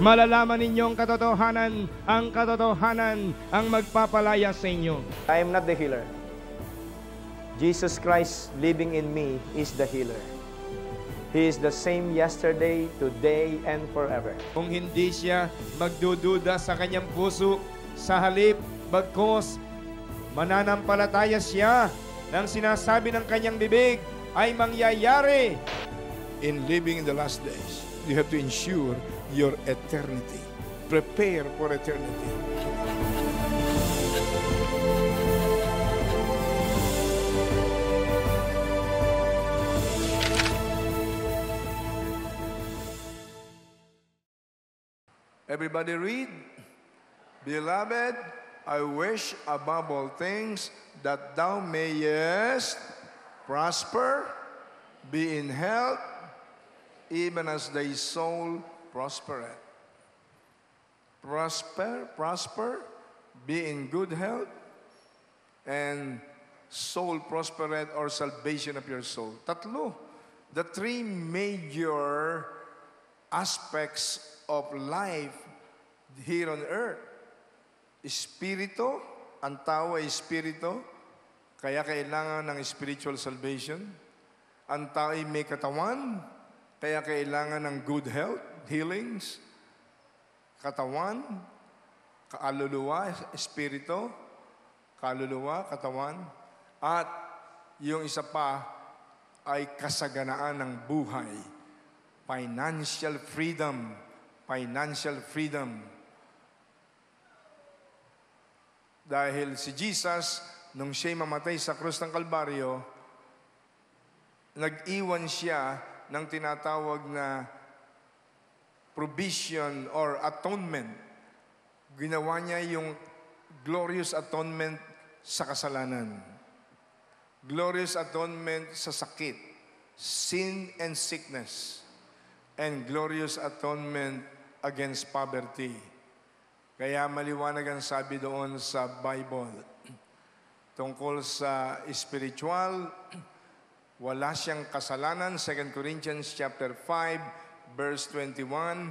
Malalaman ninyong katotohanan, ang katotohanan ang magpapalaya sa inyo. I am not the healer. Jesus Christ living in me is the healer. He is the same yesterday, today, and forever. Kung hindi siya magdududa sa kanyang puso, sa halip, bagkos, mananampalataya siya ng sinasabi ng kanyang bibig ay mangyayari. In living in the last days, you have to ensure your eternity. Prepare for eternity. Everybody read. Beloved, I wish above all things that thou mayest prosper, be in health, even as thy soul prospereth. Prosper, be in good health, and soul prospereth, or salvation of your soul. Tatlo. The three major aspects of life here on earth. Espiritu, ang tao ay espiritu, kaya kailangan ng spiritual salvation. Ang tao ay may katawan, kaya kailangan ng good health, healings. Katawan, kaluluwa, espiritu, kaluluwa, katawan. At yung isa pa ay kasaganaan ng buhay. Financial freedom. Financial freedom. Dahil si Jesus, nung siya'y mamatay sa krus ng Kalbaryo, nag-iwan siya ng tinatawag na provision or atonement. Ginawa niya yung glorious atonement sa kasalanan. Glorious atonement sa sakit, sin and sickness, and glorious atonement against poverty. Kaya maliwanag ang sabi doon sa Bible. Tungkol sa spiritual, wala siyang kasalanan. 2 Corinthians chapter 5, verse 21,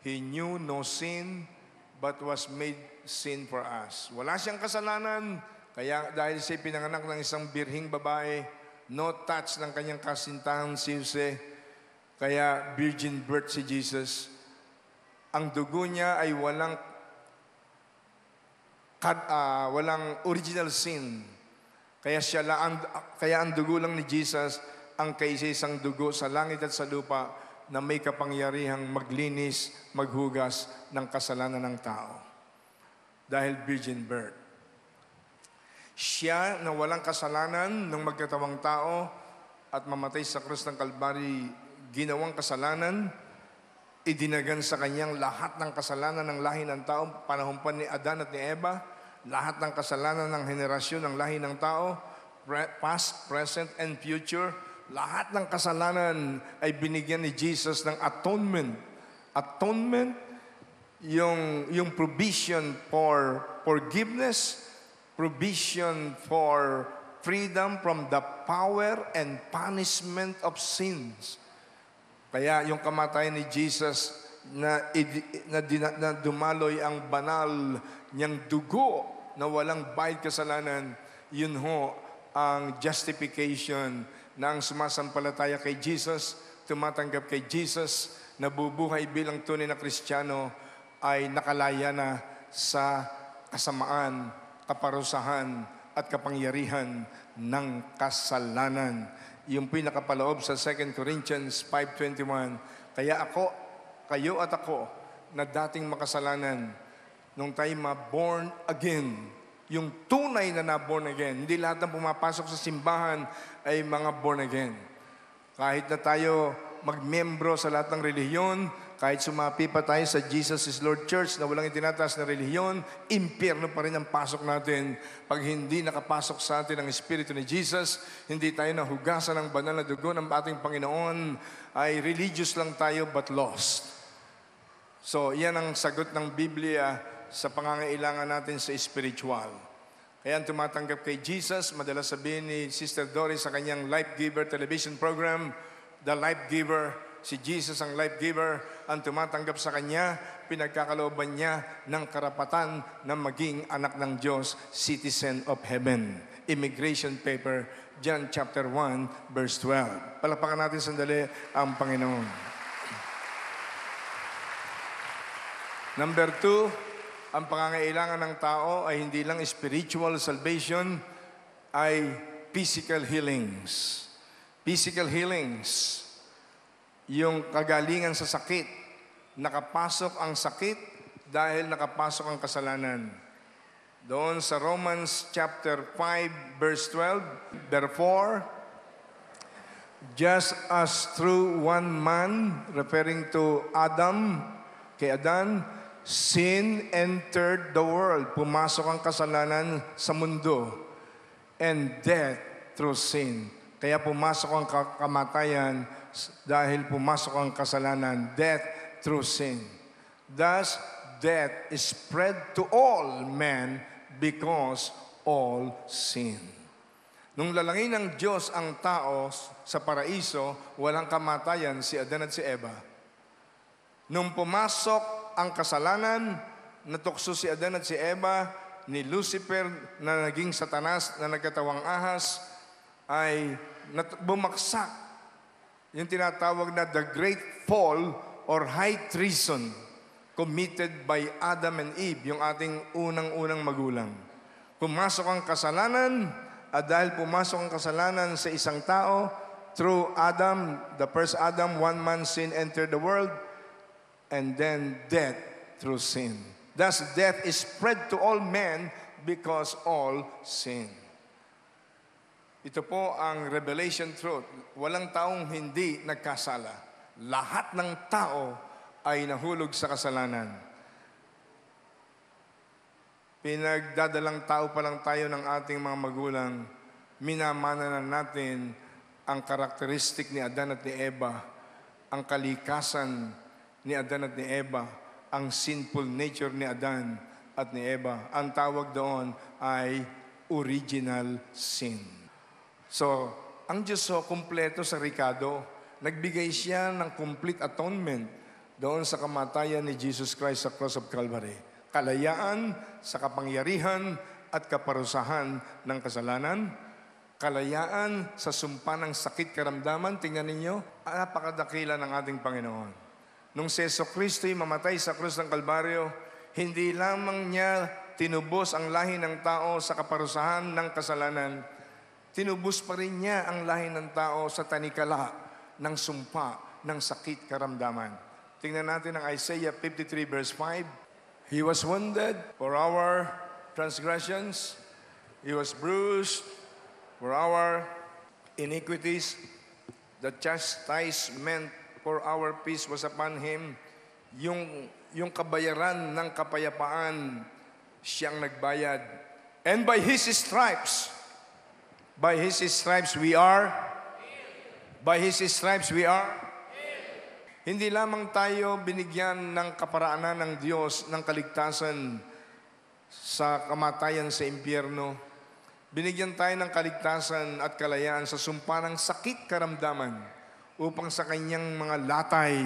He knew no sin, but was made sin for us. Wala siyang kasalanan, kaya dahil siya pinanganak ng isang birhing babae, no touch ng kanyang kasintahan si Jose, kaya virgin birth si Jesus. Ang dugo niya ay walang original sin. Kaya ang dugo lang ni Jesus ang kaisa-isang dugo sa langit at sa lupa na may kapangyarihang maglinis, maghugas ng kasalanan ng tao. Dahil virgin birth. Siya na walang kasalanan ng magkatawang tao at mamatay sa krus ng Kalbaryo, ginawang kasalanan, idinagan sa kanyang lahat ng kasalanan ng lahi ng tao, panahon pa ni Adan at ni Eva, lahat ng kasalanan ng henerasyon ng lahi ng tao, past, present, and future, lahat ng kasalanan ay binigyan ni Jesus ng atonement. Atonement, yung provision for forgiveness, provision for freedom from the power and punishment of sins. Kaya yung kamatayan ni Jesus na dumaloy ang banal niyang dugo na walang bayad kasalanan, yun ho ang justification na ang sumasampalataya kay Jesus, tumatanggap kay Jesus, nabubuhay bilang tunay na Kristiyano, ay nakalaya na sa kasamaan, kaparusahan, at kapangyarihan ng kasalanan. Yung pinakapaloob sa 2 Corinthians 5:21, kaya ako, kayo at ako, na dating makasalanan, nung tayo ma-born again, yung tunay na na-born again. Hindi lahat ng pumapasok sa simbahan ay mga born again. Kahit na tayo magmembro sa lahat ng relihiyon, kahit sumapi pa tayo sa Jesus is Lord Church na walang itinataas na relihiyon, impyerno pa rin ang pasok natin. Pag hindi nakapasok sa atin ang Espiritu ni Jesus, hindi tayo nahugasan ng banal na dugo ng ating Panginoon, ay religious lang tayo but lost. So, yan ang sagot ng Biblia sa pangangailangan natin sa spiritual. Kaya ang tumatanggap kay Jesus, madalas sabihin ni Sister Doris sa kanyang Life Giver television program, the Life Giver, Si Jesus ang life giver. Ang tumatanggap sa Kanya, pinagkakalooban niya ng karapatan na maging anak ng Diyos, citizen of heaven. Immigration paper, John chapter 1, verse 12. Palakpakan natin sandali ang Panginoon. Number 2, ang pangangailangan ng tao ay hindi lang spiritual salvation, ay physical healings. Physical healings. Yung kagalingan sa sakit. Nakapasok ang sakit dahil nakapasok ang kasalanan. Doon sa Romans chapter 5 verse 12, therefore, just as through one man, referring to Adam, kay Adan, sin entered the world. Pumasok ang kasalanan sa mundo. And death through sin. Kaya pumasok ang kamatayan dahil pumasok ang kasalanan. Death through sin. Thus, death is spread to all men because all sin. Nung lalangin ng Diyos ang tao sa paraiso, walang kamatayan si Adan at si Eva. Nung pumasok ang kasalanan, natukso si Adan at si Eva, ni Lucifer na naging Satanas na nagkatawang ahas, ay bumaksak. Yung tinatawag na the great fall or high treason committed by Adam and Eve, yung ating unang-unang magulang. Pumasok ang kasalanan, at dahil pumasok ang kasalanan sa isang tao, through Adam, the first Adam, one man sin entered the world, and then death through sin. Thus, death is spread to all men because all sin. Ito po ang revelation truth. Walang taong hindi nagkasala. Lahat ng tao ay nahulog sa kasalanan. Pinagdadalang tao pa lang tayo ng ating mga magulang, minamana na natin ang karakteristik ni Adan at ni Eva, ang kalikasan ni Adan at ni Eva, ang sinful nature ni Adan at ni Eva. Ang tawag doon ay original sin. So, ang Diyos kumpleto sa Ricado, nagbigay siya ng complete atonement doon sa kamatayan ni Jesus Christ sa cross of Calvary. Kalayaan sa kapangyarihan at kaparusahan ng kasalanan, kalayaan sa sumpa ng sakit karamdaman. Tingnan ninyo, napakadakila ng ating Panginoon. Nung si Jesucristo'y mamatay sa krus ng Kalbaryo, hindi lamang niya tinubos ang lahi ng tao sa kaparusahan ng kasalanan, tinubos pa rin niya ang lahi ng tao sa tanikala ng sumpa ng sakit karamdaman. Tingnan natin ang Isaiah 53 verse 5. He was wounded for our transgressions. He was bruised for our iniquities. The chastisement for our peace was upon Him. Yung kabayaran ng kapayapaan, siyang nagbayad. And by His stripes we are. By His stripes we are. Hindi lamang tayo binigyan ng kaparaanan ng Diyos ng kaligtasan sa kamatayan sa impyerno. Binigyan tayo ng kaligtasan at kalayaan sa sumpa ng sakit karamdaman upang sa kanyang mga latay,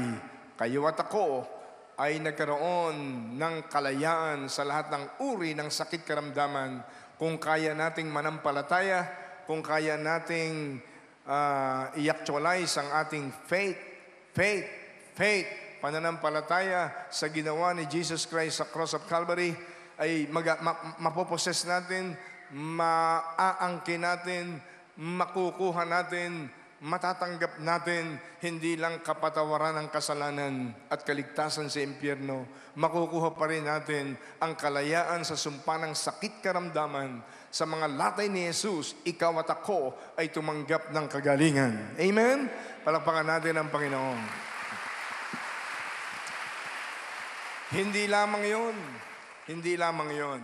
kayo at ako, ay nagkaroon ng kalayaan sa lahat ng uri ng sakit karamdaman. Kung kaya nating manampalataya, kung kaya nating i-actualize ang ating faith, pananampalataya sa ginawa ni Jesus Christ sa cross of Calvary, ay mapoposes natin, maaangkin natin, makukuha natin, matatanggap natin hindi lang kapatawaran ng kasalanan at kaligtasan sa impyerno, makukuha pa rin natin ang kalayaan sa sumpa ng sakit karamdaman. Sa mga latay ni Jesus, ikaw at ako ay tumanggap ng kagalingan. Amen? Palakpakan natin ang Panginoon. Hindi lamang yun. Hindi lamang yun.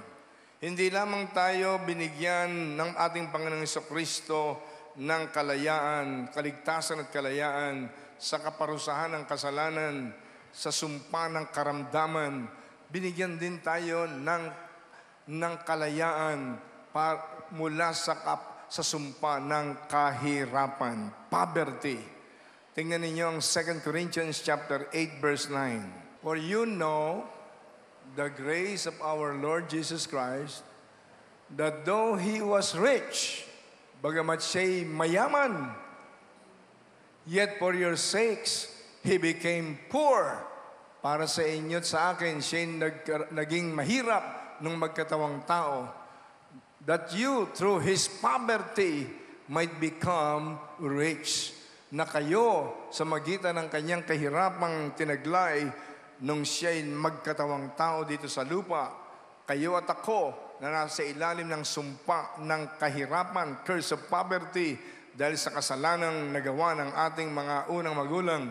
Hindi lamang tayo binigyan ng ating Panginoong Jesucristo ng kalayaan, kaligtasan at kalayaan sa kaparusahan ng kasalanan, sa sumpa ng karamdaman. Binigyan din tayo ng kalayaan mula sa sumpa ng kahirapan, poverty. Tingnan ninyo ang 2 Corinthians chapter 8 verse 9. For you know the grace of our Lord Jesus Christ, that though He was rich, bagamat siya'y mayaman, yet for your sakes, He became poor. Para sa inyo at sa akin, siya'y naging mahirap nung magkatawang tao, that you, through His poverty, might become rich. Na kayo, sa magitan ng kanyang kahirapang tinaglay, nung siya'y magkatawang tao dito sa lupa, kayo at ako na nasa ilalim ng sumpa ng kahirapan, curse of poverty, dahil sa kasalanang nagawa ng ating mga unang magulang,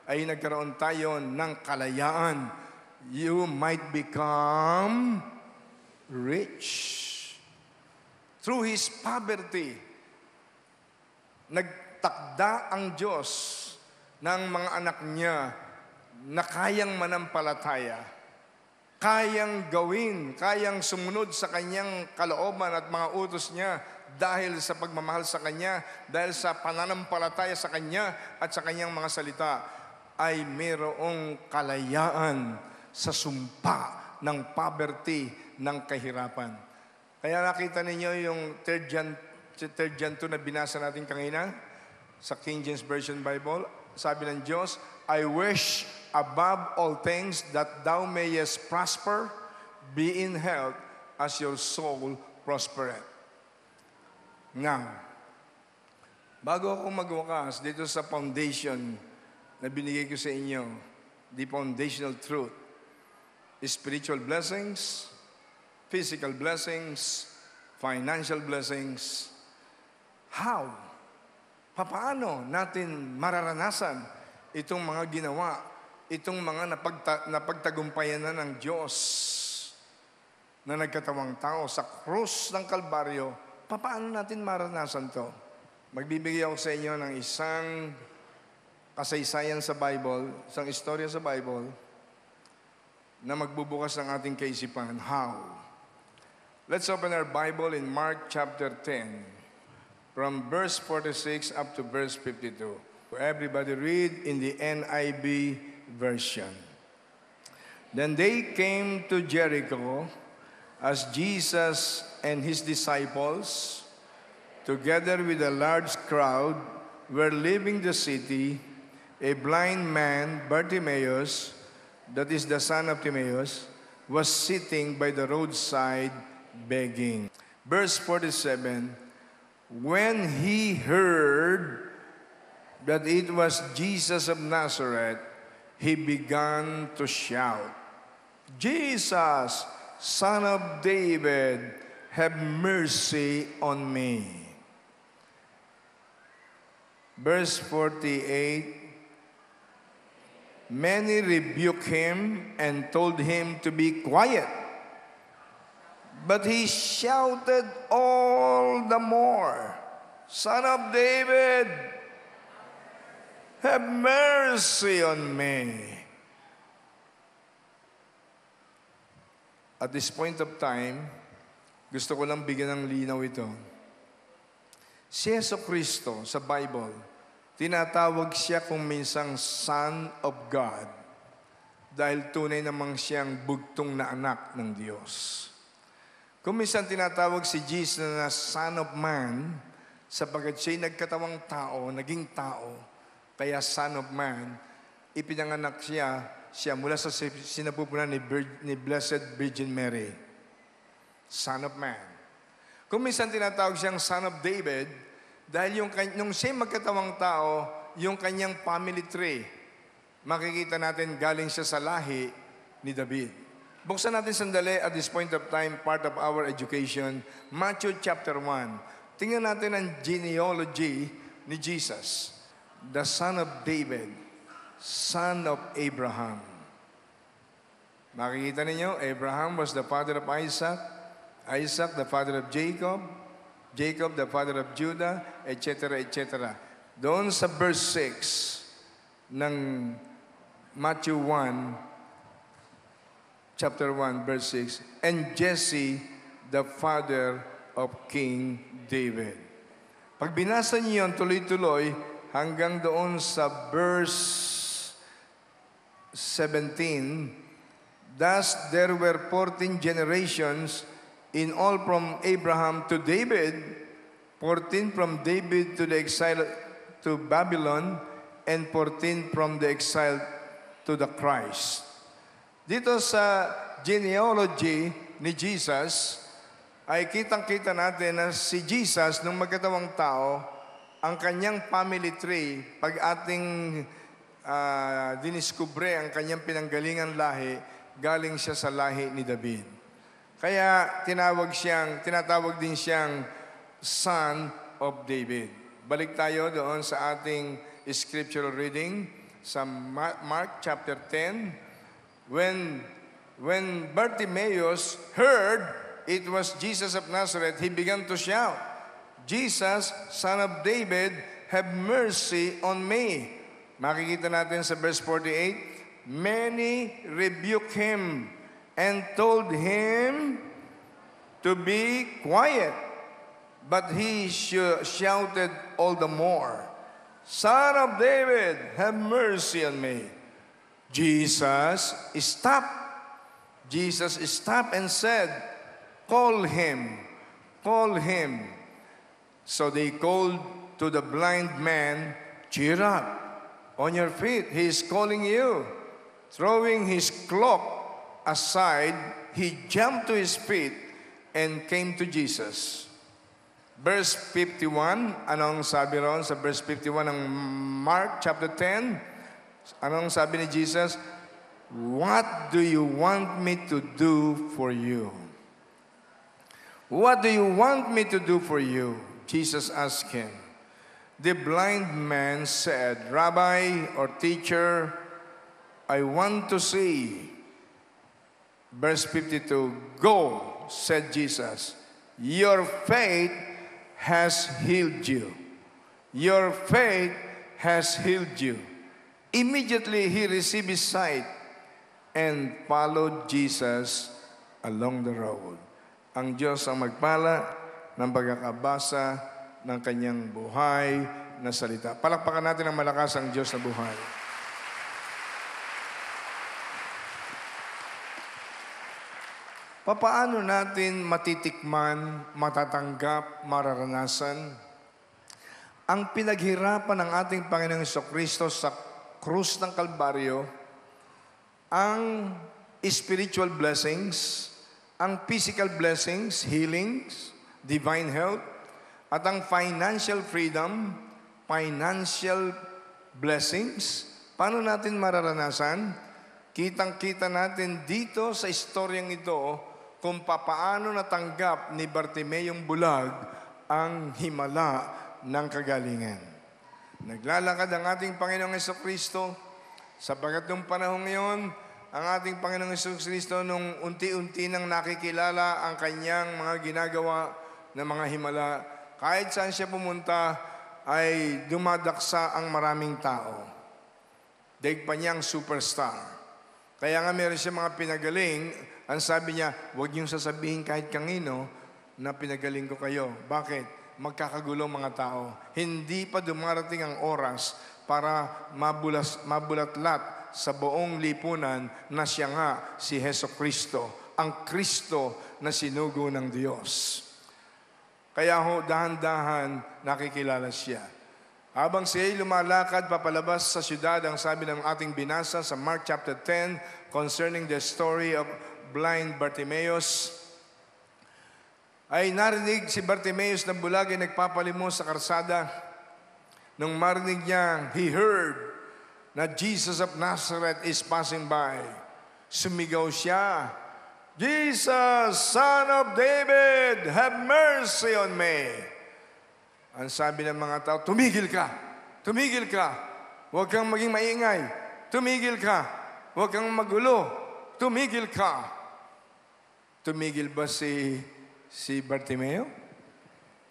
ay nagkaroon tayo ng kalayaan. You might become rich. Through His poverty, nagtakda ang Diyos ng mga anak niya na kayang manampalataya, kayang gawin, kayang sumunod sa kanyang kalooban at mga utos niya dahil sa pagmamahal sa kanya, dahil sa pananampalataya sa kanya at sa kanyang mga salita, ay mayroong kalayaan sa sumpa ng poverty, ng kahirapan. Kaya nakita ninyo yung 3 John 2 na binasa natin kanina sa King James Version Bible. Sabi ng Diyos, I wish above all things that thou mayest prosper, be in health as your soul prospereth. Now, bago ako magwakas dito sa foundation na binigay ko sa inyo, the foundational truth, spiritual blessings, physical blessings, financial blessings, how? Paano natin mararanasan itong mga ginawa, itong mga napagtagumpayan na ng Diyos na nagkatawang tao sa krus ng Kalbaryo? Paano natin maranasan to? Magbibigay ako sa inyo ng isang kasaysayan sa Bible, isang istorya sa Bible na magbubukas ng ating kaisipan. How? Let's open our Bible in Mark chapter 10. From verse 46 up to verse 52. Everybody read in the NIV version. Then they came to Jericho as Jesus and His disciples, together with a large crowd, were leaving the city. A blind man, Bartimaeus, that is the son of Timaeus, was sitting by the roadside begging. Verse 47, when he heard that it was Jesus of Nazareth, he began to shout, Jesus, Son of David, have mercy on me. Verse 48, many rebuked him and told him to be quiet. But he shouted all the more, Son of David, have mercy on me. At this point of time, gusto ko lang bigyan ng linaw ito. Si Jesucristo sa Bible, tinatawag siya kung minsang Son of God dahil tunay namang siyang bugtong na anak ng Diyos. Kung minsan tinatawag si Jesus na Son of Man, sapagkat siya'y nagkatawang tao, naging tao, kaya Son of Man, ipinanganak siya mula sa sinapupunan ni Blessed Virgin Mary. Son of Man. Kung minsan tinatawag siyang Son of David, dahil nung siya'y magkatawang tao, yung kanyang family tree, makikita natin galing siya sa lahi ni David. Buksan natin sandali at this point of time, part of our education, Matthew chapter 1. Tingnan natin ang genealogy ni Jesus. The son of David, son of Abraham. Makikita ninyo, Abraham was the father of Isaac, Isaac the father of Jacob, Jacob the father of Judah, etc., etc. Doon sa verse 6 ng Matthew 1, chapter 1, verse 6, and Jesse, the father of King David. Pag binasa niyo yun tuloy-tuloy, hanggang doon sa verse 17, thus there were 14 generations in all from Abraham to David, 14 from David to the exile to Babylon, and 14 from the exile to the Christ. Dito sa genealogy ni Jesus, ay kitang-kita natin na si Jesus, nung magkatawang tao, ang kanyang family tree, pag ating diniskubre ang kanyang pinanggalingan lahi, galing siya sa lahi ni David. Kaya tinatawag din siyang Son of David. Balik tayo doon sa ating scriptural reading sa Mark chapter 10. When Bartimaeus heard it was Jesus of Nazareth, he began to shout, Jesus, Son of David, have mercy on me. Makikita natin sa verse 48, many rebuked him and told him to be quiet. But he shouted all the more, Son of David, have mercy on me. Jesus stopped. Jesus stopped and said, call him, call him. So they called to the blind man, cheer up, on your feet, he is calling you. Throwing his cloak aside, he jumped to his feet and came to Jesus. Verse 51, anong sabi ron sa verse 51 ng Mark chapter 10? Anong sabi ni Jesus? What do you want me to do for you? What do you want me to do for you? Jesus asked him. The blind man said, Rabbi or teacher, I want to see. Verse 52, go, said Jesus. Your faith has healed you. Your faith has healed you. Immediately he received his sight and followed Jesus along the road. Ang Diyos ang magpala ng pagkakabasa ng kanyang buhay na salita. Palakpakan natin ang malakas ang Diyos na buhay. Papaano natin matitikman, matatanggap, mararanasan ang pinaghirapan ng ating Panginoong Jesucristo sa krus ng Kalbaryo, ang spiritual blessings, ang physical blessings, healings, divine health, at ang financial freedom, financial blessings? Paano natin mararanasan? Kitang-kita natin dito sa istoryang ito kung papaano natanggap ni Bartimeong bulag ang himala ng kagalingan. Naglalakad ang ating Panginoong Jesucristo sapagkat nung panahon ngayon, ang ating Panginoong Jesucristo nung unti-unti nang nakikilala ang kanyang mga ginagawa ng mga himala, kahit saan siya pumunta ay dumadaksa ang maraming tao. Daig pa niyang superstar. Kaya nga meron siya mga pinagaling, ang sabi niya, huwag niyong sasabihin kahit kanino na pinagaling ko kayo. Bakit? Magkakagulo mga tao. Hindi pa dumarating ang oras para mabulatlat sa buong lipunan na siya nga si Jesucristo, ang Kristo na sinugo ng Diyos. Kaya ho, dahan-dahan nakikilala siya. Habang siya'y lumalakad papalabas sa syudad, ang sabi ng ating binasa sa Mark chapter 10 concerning the story of blind Bartimaeus, ay narinig si Bartimaeus na bulag ay nagpapalimos sa karsada. Nung marinig niya, he heard na Jesus of Nazareth is passing by. Sumigaw siya, Jesus, Son of David, have mercy on me. Ang sabi ng mga tao, tumigil ka, tumigil ka, huwag kang maging maingay, tumigil ka, huwag kang magulo, tumigil ka. Tumigil ba si Bartimeo?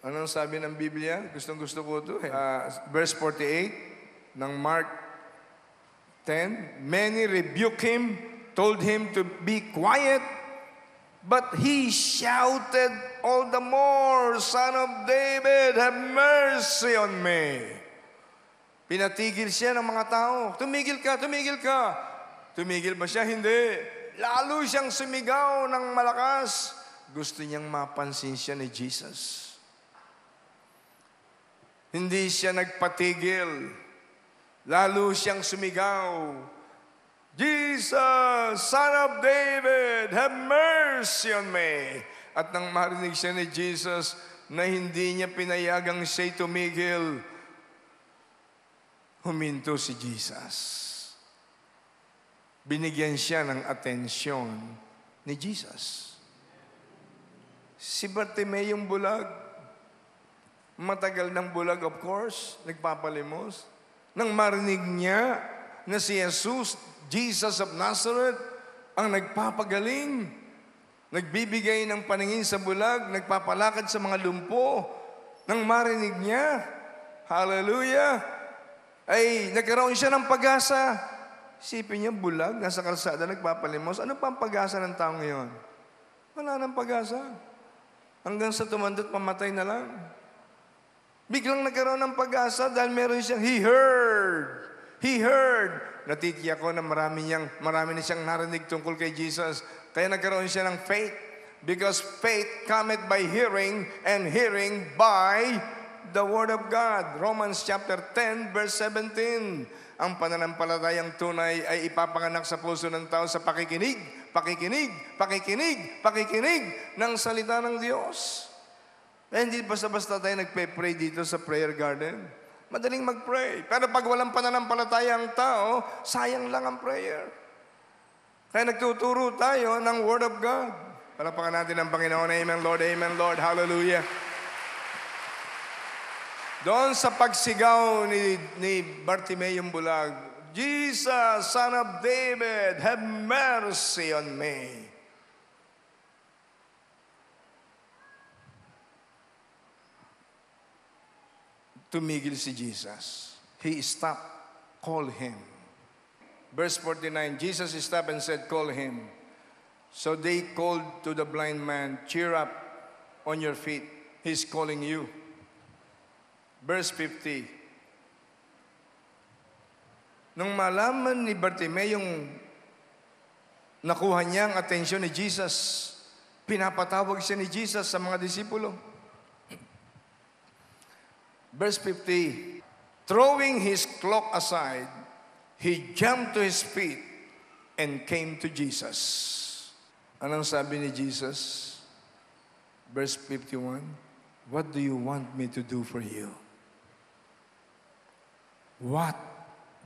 Anong sabi ng Biblia? Gustong-gusto ko ito. Verse 48 ng Mark 10, many rebuked him, told him to be quiet, but he shouted all the more, Son of David, have mercy on me. Pinatigil siya ng mga tao. Tumigil ka, tumigil ka. Tumigil ba siya? Hindi. Lalo siyang sumigaw ng malakas. Gusto niyang mapansin siya ni Jesus. Hindi siya nagpatigil. Lalo siyang sumigaw, Jesus, Son of David, have mercy on me. At nang marinig siya ni Jesus na hindi niya pinayagang siya'y tumigil, huminto si Jesus. Binigyan siya ng atensyon ni Jesus. Si Bartimeong bulag, matagal ng bulag, of course, nagpapalimos. Nang marinig niya na si Jesus, Jesus of Nazareth, ang nagpapagaling, nagbibigay ng paningin sa bulag, nagpapalakad sa mga lumpo, nang marinig niya, hallelujah, ay nagkaroon siya ng pag-asa. Isipin niya, bulag, nasa kalsada, nagpapalimos. Ano pa ang pag-asa ng tao ngayon? Wala nang pag-asa. Hanggang sa tumandot, pamatay na lang. Biglang nagkaroon ng pag-asa dahil meron siyang, He heard. Natitiyak ko na marami na siyang narinig tungkol kay Jesus. Kaya nagkaroon siya ng faith. Because faith cometh by hearing, and hearing by the Word of God. Romans chapter 10, verse 17. Ang pananampalatayang tunay ay ipapanganak sa puso ng tao sa pakikinig ng salita ng Diyos. Hindi basta-basta tayo nagpe-pray dito sa prayer garden. Madaling mag-pray. Pero pag walang pananampalataya ang tao, sayang lang ang prayer. Kaya nagtuturo tayo ng Word of God. Palakpakan natin ang Panginoon. Amen, Lord, hallelujah. Doon sa pagsigaw ni Bartimeong bulag, Jesus, Son of David, have mercy on me. Tumigil si Jesus. He stopped, called him. Verse 49, Jesus stopped and said, call him. So they called to the blind man, cheer up on your feet. He's calling you. Verse 50. Nung malaman ni Bartimeo yung nakuha niya ang atensyon ni Jesus, pinapatawag siya ni Jesus sa mga disipulo. Verse 50, throwing his cloak aside, he jumped to his feet and came to Jesus. Anong sabi ni Jesus? Verse 51, what do you want me to do for you? What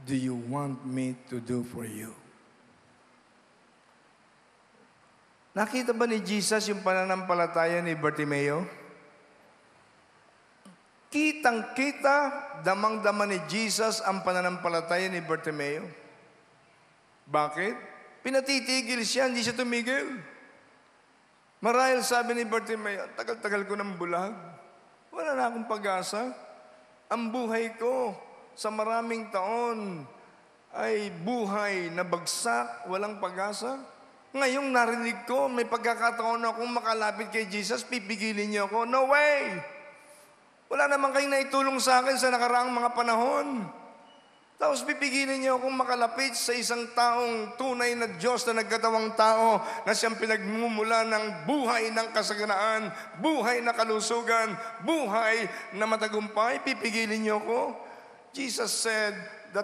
do you want me to do for you? Nakita ba ni Jesus yung pananampalataya ni Bartimeo? Kitang-kita, damang-dama ni Jesus ang pananampalataya ni Bartimeo. Bakit? Pinatitigil siya, hindi siya tumigil. Marahil sabi ni Bartimeo, tagal-tagal ko ng bulag. Wala na akong pag-asa. Ang buhay ko sa maraming taon ay buhay na bagsak, walang pag-asa. Ngayong narinig ko, may pagkakataon akong makalapit kay Jesus, pipigilin niyo ako. No way! Wala naman kayong naitulong sa akin sa nakaraang mga panahon. Tapos pipigilin niyo akong makalapit sa isang taong tunay na Diyos na nagkatawang tao na siyang pinagmumula ng buhay ng kasaganaan, buhay na kalusugan, buhay na matagumpay. Pipigilin niyo ako? Jesus said, the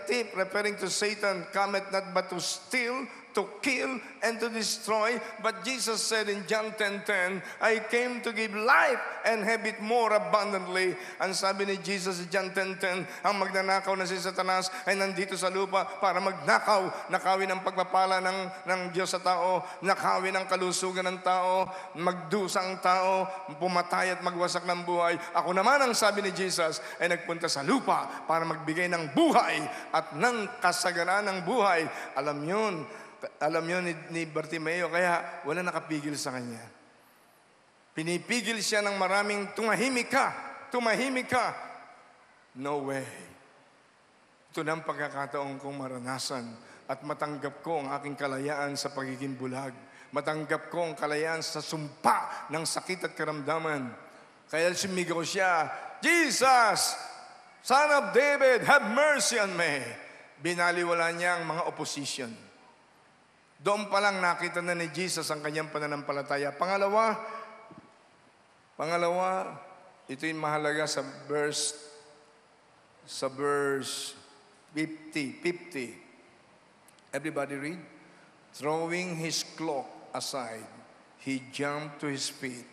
thief, referring to Satan, cometh not but to steal, to kill, and to destroy. But Jesus said in John 10:10, I came to give life and have it more abundantly. Ang sabi ni Jesus in John 10:10, ang magnanakaw na si Satanas ay nandito sa lupa para magnakaw, nakawin ang pagpapala ng Diyos sa tao, nakawin ang kalusugan ng tao, magdusa ang tao, pumatay at magwasak ng buhay. Ako naman, ang sabi ni Jesus, ay nagpunta sa lupa para magbigay ng buhay at ng kasaganaan ng buhay. Alam yun ni Bartimeo, kaya wala nakapigil sa kanya. Pinipigil siya ng maraming, tumahimik ka. No way. Ito na ang pagkakataon kong maranasan at matanggap ko ang aking kalayaan sa pagiging bulag. Matanggap ko ang kalayaan sa sumpa ng sakit at karamdaman. Kaya sumigaw siya, Jesus, Son of David, have mercy on me. Binaliwala niya ang mga opposition. Doon pa lang nakita na ni Jesus ang kanyang pananampalataya. Pangalawa, ito yung mahalaga sa verse 50. Everybody read. Throwing his cloak aside, he jumped to his feet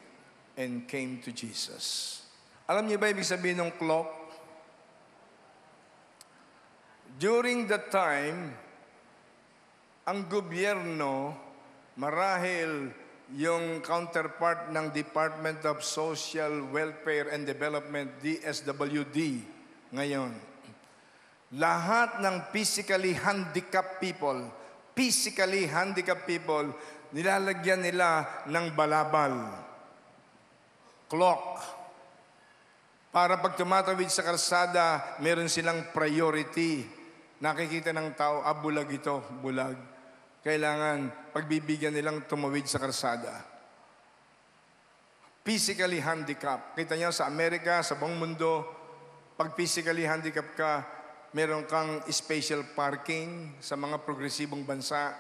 and came to Jesus. Alam niyo ba ibig sabihin ng cloak? During that time, ang gobyerno, marahil yung counterpart ng Department of Social Welfare and Development, DSWD, ngayon. Lahat ng physically handicapped people, nilalagyan nila ng balabal, clock. Para pag tumatawid sa kalsada, meron silang priority. Nakikita ng tao, bulag ito, bulag. Kailangan pagbibigyan nilang tumawid sa kalsada. Physically handicapped. Kita niyo sa Amerika, sa buong mundo, pag physically handicapped ka, meron kang special parking sa mga progresibong bansa.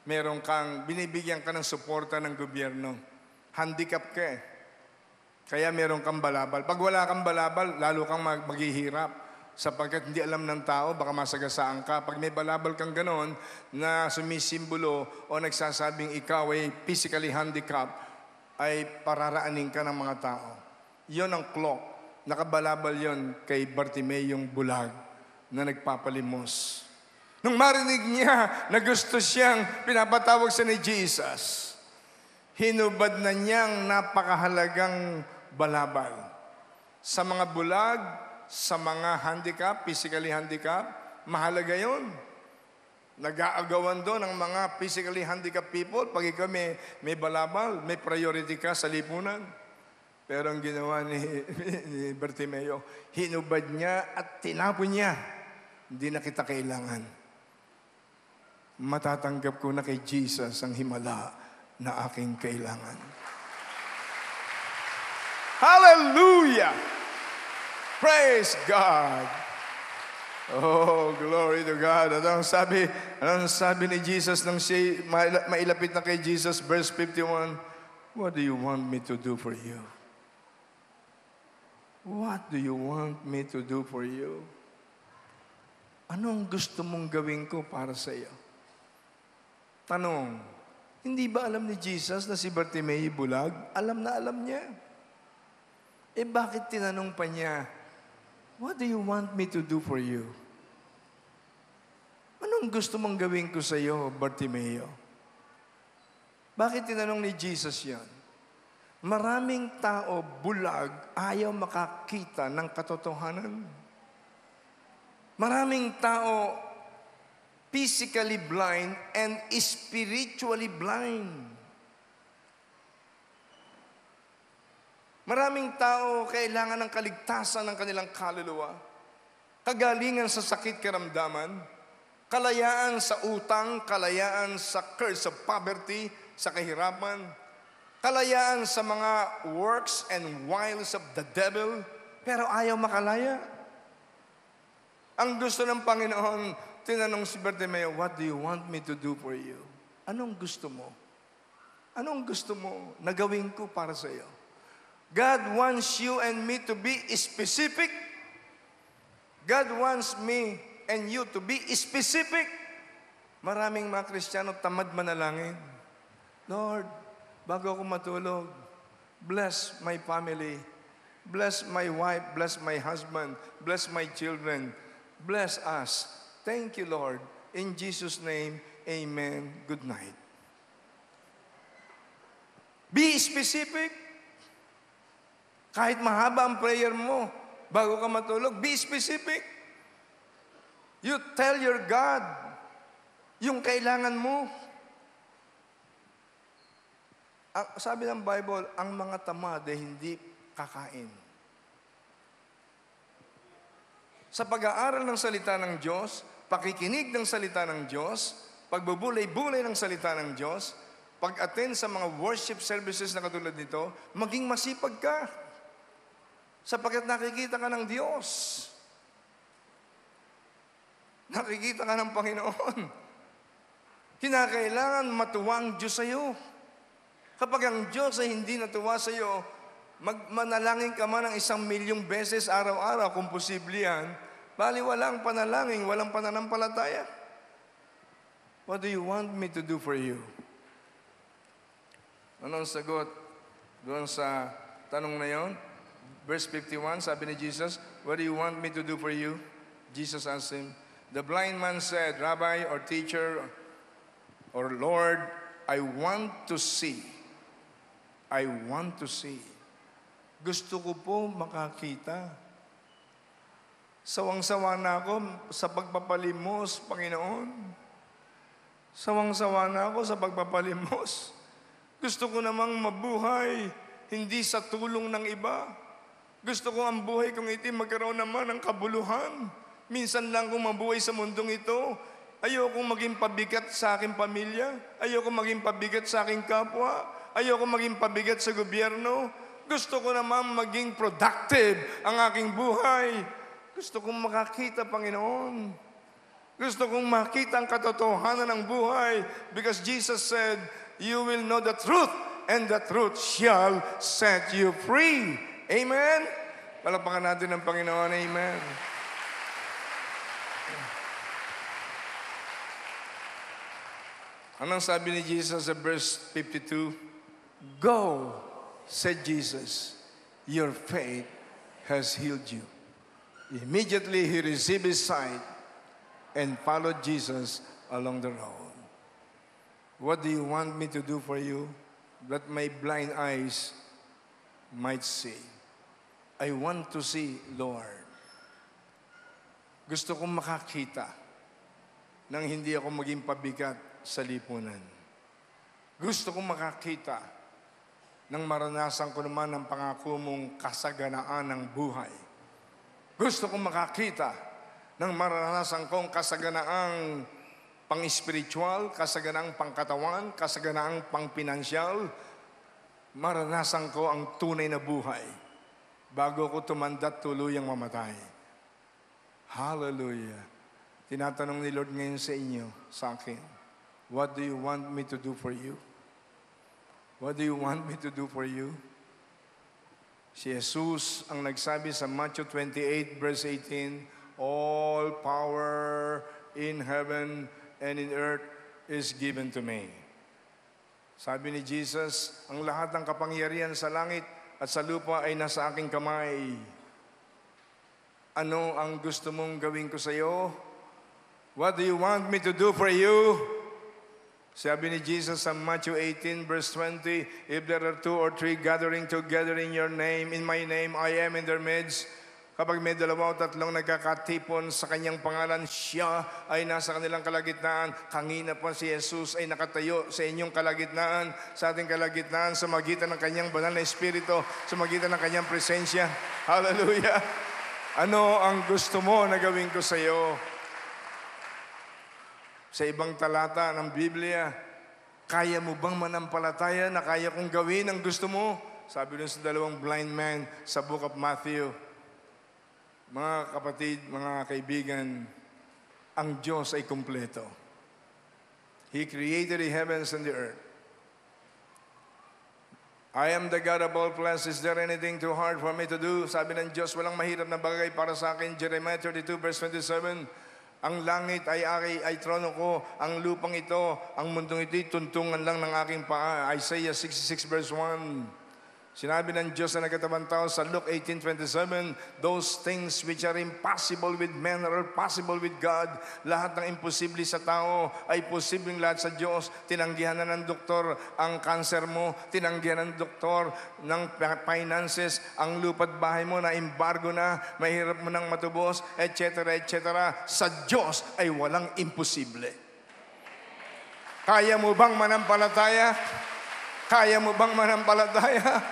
Meron kang, binibigyan ka ng suporta ng gobyerno. Handicap ka eh. Kaya meron kang balabal. Pag wala kang balabal, lalo kang maghihirap. Sapagkat hindi alam ng tao, baka masagasaan ka. Pag may balabal kang ganon na sumisimbolo o nagsasabing ikaw ay physically handicapped, ay pararaanin ka ng mga tao. Yon ang clock. Nakabalabal yon kay Bartimeo yung bulag na nagpapalimos. Nung marinig niya na gusto siyang pinapatawag sa ni Jesus, hinubad na niyang napakahalagang balabal. Sa mga bulag, sa mga handicap, physically handicap, mahalaga yun. Nag-aagawan doon ang mga physically handicapped people. Pag ikaw may balabal, may priority ka sa lipunan. Pero ang ginawa ni Bartimeo, hinubad niya at tinapon niya. Hindi na kita kailangan. Matatanggap ko na kay Jesus ang himala na aking kailangan. Hallelujah! Praise God! Oh, glory to God. Anong sabi ni Jesus nang siya mailapit na kay Jesus, verse 51, what do you want me to do for you? What do you want me to do for you? Anong gusto mong gawin ko para sa iyo? Tanong, hindi ba alam ni Jesus na si Bartimeo bulag? Alam na alam niya. Bakit tinanong pa niya, what do you want me to do for you? Anong gusto mong gawin ko sa iyo, Bartimeo? Bakit tinanong ni Jesus yan? Maraming tao, bulag, ayaw makakita ng katotohanan. Maraming tao, physically blind and spiritually blind. Maraming tao kailangan ng kaligtasan ng kanilang kaluluwa, kagalingan sa sakit karamdaman, kalayaan sa utang, kalayaan sa curse of poverty, sa kahirapan, kalayaan sa mga works and wiles of the devil, pero ayaw makalaya. Ang gusto ng Panginoon, tinanong si Bartimeo, what do you want me to do for you? Anong gusto mo? Anong gusto mo na gawin ko para sa iyo? God wants you and me to be specific. God wants me and you to be specific. Maraming mga Kristiyano tamad manalangin. Lord, bago ako matulog, bless my family, bless my wife, bless my husband, bless my children, bless us. Thank you, Lord. In Jesus' name, amen. Good night. Be specific. Kahit mahaba ang prayer mo, bago ka matulog, be specific. You tell your God yung kailangan mo. Sabi ng Bible, ang mga tamad ay hindi kakain. Sa pag-aaral ng salita ng Diyos, pakikinig ng salita ng Diyos, pagbubulay-bulay ng salita ng Diyos, pag-attend sa mga worship services na katulad nito, maging masipag ka. Sapagkat nakikita ka ng Diyos. Nakikita ka ng Panginoon. Kinakailangan matuwa ang Diyos sa iyo. Kapag ang Diyos ay hindi natuwa sa iyo, manalangin ka man ng 1,000,000 beses araw-araw, kung posible yan, bali walang panalangin, walang pananampalataya. What do you want me to do for you? Anong sagot doon sa tanong na yon? Verse 51, sabi ni Jesus, what do you want me to do for you? Jesus asked him. The blind man said, Rabbi or teacher or Lord, I want to see. I want to see. Gusto ko po makakita. Sawang-sawa na ako sa pagpapalimos, Panginoon. Sawang-sawa na ako sa pagpapalimos. Gusto ko namang mabuhay, hindi sa tulong ng iba. Gusto ko ang buhay kong ito magkaroon naman ng kabuluhan. Minsan lang kong mabuhay sa mundong ito. Ayokong maging pabigat sa aking pamilya. Ayokong maging pabigat sa aking kapwa. Ayokong maging pabigat sa gobyerno. Gusto ko naman maging productive ang aking buhay. Gusto kong makakita, Panginoon. Gusto kong makita ang katotohanan ng buhay. Because Jesus said, you will know the truth, and the truth shall set you free. Amen? Palapakan natin ng Panginoon. Amen. Anong sabi ni Jesus sa verse 52? Go, said Jesus, your faith has healed you. Immediately he received his sight and followed Jesus along the road. What do you want me to do for you? That my blind eyes might see. I want to see, Lord. Gusto kong makakita nang hindi ako maging pabigat sa lipunan. Gusto kong makakita nang maranasan ko naman ang pangako mong kasaganaan ng buhay. Gusto kong makakita nang maranasan kong kasaganaang pang-spiritual, kasaganaang pangkatawan, kasaganaang pang-pinansyal. Maranasan ko ang tunay na buhay bago ko tumanda't tuluyang mamatay. Hallelujah. Tinatanong ni Lord ngayon sa inyo, sa akin, what do you want me to do for you? What do you want me to do for you? Si Jesus ang nagsabi sa Matthew 28 verse 18, all power in heaven and in earth is given to me. Sabi ni Jesus, ang lahat ng kapangyarihan sa langit at sa lupa ay nasa aking kamay. Ano ang gusto mong gawin ko sa iyo? What do you want me to do for you? Sabi ni Jesus sa Matthew 18 verse 20, if there are 2 or 3 gathering together in your name, in my name, I am in their midst. Kapag may 2 o 3 nagkakatipon sa kanyang pangalan, siya ay nasa kanilang kalagitnaan. Kanina po si Jesus ay nakatayo sa inyong kalagitnaan, sa ating kalagitnaan, sa magitan ng kanyang banal na Espiritu, sa magitan ng kanyang presensya. Hallelujah! Ano ang gusto mo na gawin ko sa iyo? Sa ibang talata ng Biblia, kaya mo bang manampalataya na kaya kong gawin ang gusto mo? Sabi dun sa 2 blind men sa book of Matthew. Mga kapatid, mga kaibigan, ang Diyos ay kumpleto. He created the heavens and the earth. I am the God of all flesh. Is there anything too hard for me to do? Sabi ng Diyos, walang mahirap na bagay para sa akin. Jeremiah 32 verse 27. Ang langit ay trono ko, ang lupang ito, ang mundong ito'y tuntungan lang ng aking paa. Isaiah 66 verse 1. Sinabi ng Diyos na nagkatawang tao sa Luke 18:27, those things which are impossible with men are possible with God. Lahat ng imposible sa tao ay posibleng lahat sa Diyos. Tinanggihan na ng doktor ang cancer mo, tinanggihan ng doktor ng finances, ang lupa't bahay mo na embargo na, mahirap mo nang matubos, etc. etc. Sa Diyos ay walang imposible. Kaya mo bang manampalataya? Kaya mo bang manampalataya?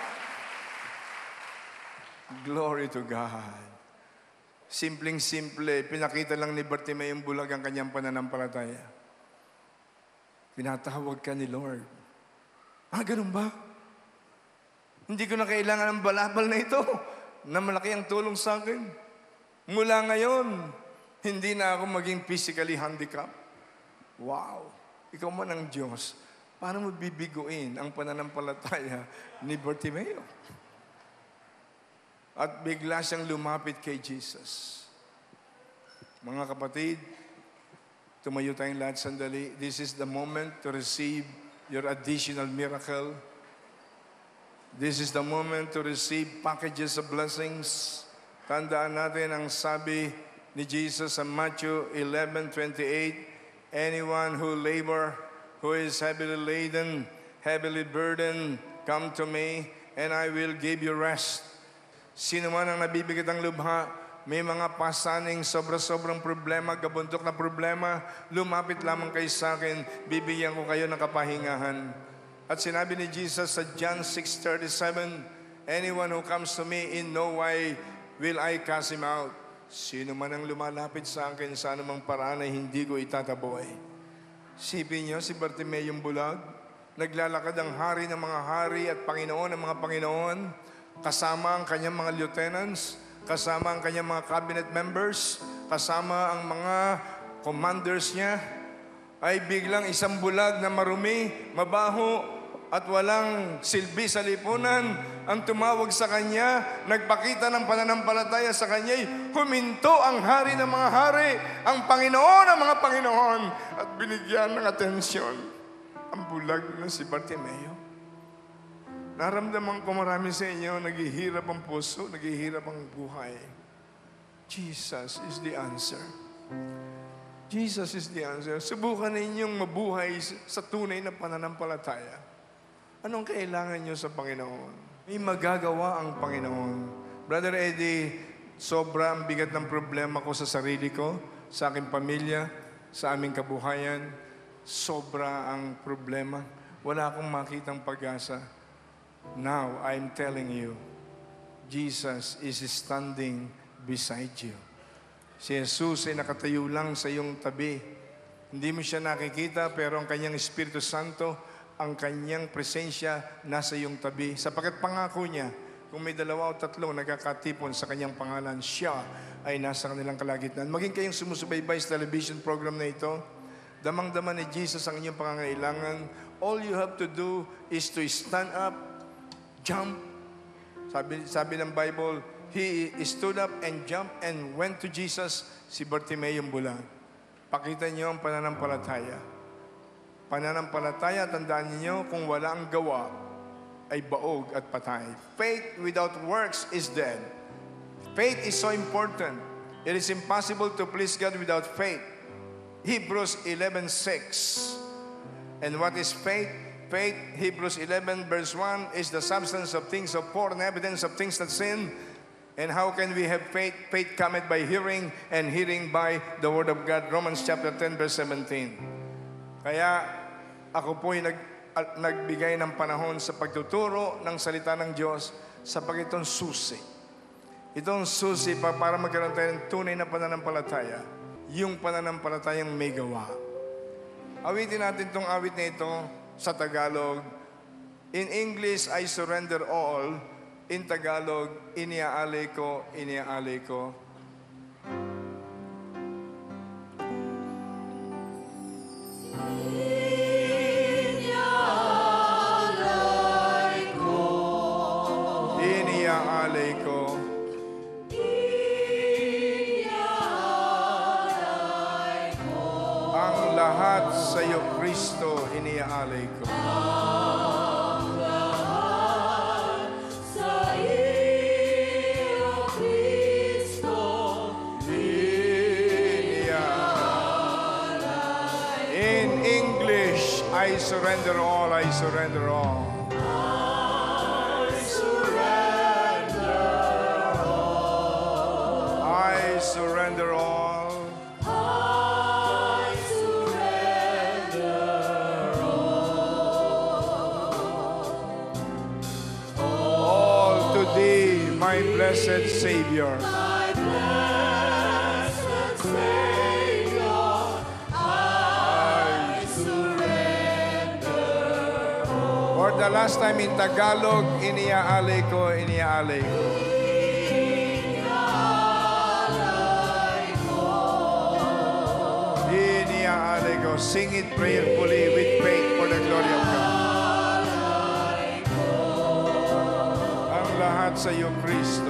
Glory to God. Simpleng-simple, pinakita lang ni Bartimeo yung bulag ang kanyang pananampalataya. Pinatawag ka ni Lord. Ganun ba? Hindi ko na kailangan ng balabal na ito na malaki ang tulong sa akin. Mula ngayon, Hindi na ako maging physically handicapped. Wow! Ikaw man ang Diyos. Paano mo bibiguin ang pananampalataya ni Bartimeo? At bigla siyang lumapit kay Jesus. Mga kapatid, tumayo tayong lahat sandali. This is the moment to receive your additional miracle. This is the moment to receive packages of blessings. Tandaan natin ang sabi ni Jesus sa Matthew 11:28, anyone who labor, who is heavily laden, heavily burdened, come to me, and I will give you rest. Sino man ang nabibigat ang lubha, may mga pasaning sobra-sobrang problema, kabuntok na problema, lumapit lamang kayo sa akin, bibigyan ko kayo ng kapahingahan. At sinabi ni Jesus sa John 6:37, anyone who comes to me in no way will I cast him out. Sino man ang lumalapit sa akin sa anumang paraan ay hindi ko itataboy. Sipin niyo si Bartimeo yung bulag, naglalakad ang hari ng mga hari at Panginoon ng mga Panginoon, kasama ang kanyang mga lieutenants, kasama ang kanyang mga cabinet members, kasama ang mga commanders niya, ay biglang isang bulag na marumi, mabaho, at walang silbi sa lipunan ang tumawag sa kanya, nagpakita ng pananampalataya sa kanya, huminto ang hari ng mga hari, ang Panginoon ng mga Panginoon, at binigyan ng atensyon ang bulag na si Bartimeo. Naramdaman ko marami sa inyo, naghihirap ang puso, naghihirap ang buhay. Jesus is the answer. Jesus is the answer. Subukan ninyong mabuhay sa tunay na pananampalataya. Anong kailangan nyo sa Panginoon? May magagawa ang Panginoon. Brother Eddie, sobra ang bigat ng problema ko sa sarili ko, sa aking pamilya, sa aming kabuhayan. Sobra ang problema. Wala akong makitang pag-asa. Now, I'm telling you, Jesus is standing beside you. Si Jesus ay nakatayo lang sa iyong tabi. Hindi mo siya nakikita, pero ang kanyang Espiritu Santo, ang kanyang presensya nasa iyong tabi. Sapagkat pangako niya, kung may 2 o 3 nagkakatipon sa kanyang pangalan, siya ay nasa kanilang kalagitnaan. Maging kayong sumusubaybay sa television program na ito, damang-dama ni Jesus ang inyong pangangailangan. All you have to do is to stand up, jump. Sabi ng Bible, he stood up and jumped and went to Jesus. Si Bartimeo yung bulag. Pakita niyo ang pananampalataya. Pananampalataya, tandaan niyo, kung wala ang gawa, ay baog at patay. Faith without works is dead. Faith is so important. It is impossible to please God without faith. Hebrews 11:6. And what is faith? Faith, Hebrews 11 verse 1, is the substance of things hoped for and evidence of things not seen. And how can we have faith? Faith cometh by hearing, and hearing by the word of God. Romans chapter 10 verse 17. Kaya ako po'y nagbigay ng panahon sa pagtuturo ng salita ng Diyos sapagkat itong susi. Itong susi para magkaroon tayo ng tunay na pananampalataya. Yung pananampalatayang may gawa. Awitin natin itong awit na ito sa Tagalog. In English, I surrender all. In Tagalog, iniaalay ko, iniaalay ko. Lahat sa iyo, Kristo, iniaalay ko. Ang lahat sa iyo, Kristo, iniaalay ko. In English, I surrender all, I surrender all. I surrender all. I surrender all. My blessed Savior. My blessed Savior, I surrender all. For the last time in Tagalog, iniaalay ko, iniaalay ko. Iniaalay ko. Now sing it prayerfully with faith for the glory of God. Ang lahat sa iyo, Kristo.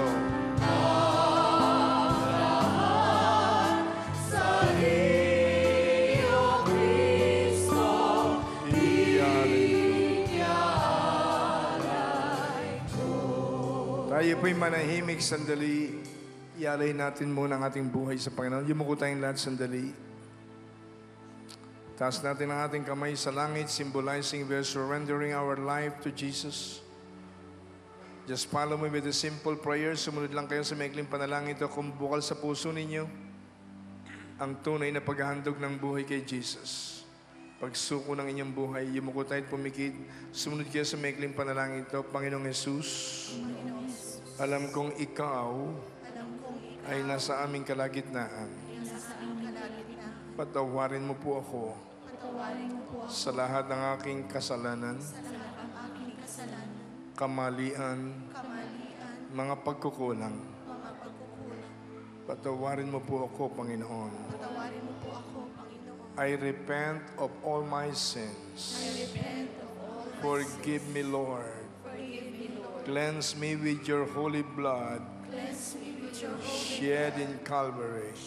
Tayo po'y manahimik sandali. Ialay natin muna ang ating buhay sa Panginoon. Yumuko tayong lahat sandali. Taas natin ang ating kamay sa langit, symbolizing we're surrendering our life to Jesus. Just follow me with a simple prayer. Sumunod lang kayo sa maikling panalangin ito kung bukal sa puso ninyo ang tunay na paghahandog ng buhay kay Jesus. Pagsuko ng inyong buhay, yumuko tayo at pumikit. Sumunod kayo sa maikling panalangin ito. Panginoong Jesus, alam kong ikaw ay nasa aming kalagitnaan. Patawarin mo po ako sa lahat ng aking kasalanan, kamalian, mga pagkukulang. Patawarin mo po ako, Panginoon. I repent of all my sins. Forgive me, Lord. Cleanse me with your holy blood, shed in Calvary.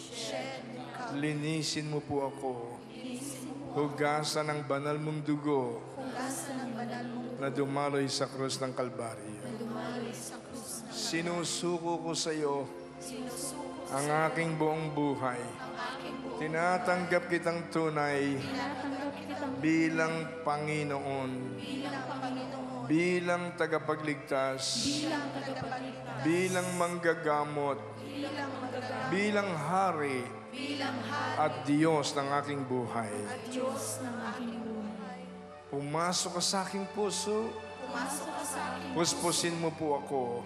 Linisin mo po ako. Hugasan ang banal mong dugo na dumaloy sa krus ng Kalbaryo. Sinusuko ko sa iyo ang aking buong buhay. Tinatanggap kitang tunay bilang Panginoon, bilang tagapagligtas, bilang manggagamot, bilang hari at Diyos ng aking buhay. Pumasok ka sa aking puso. Puspusin mo po ako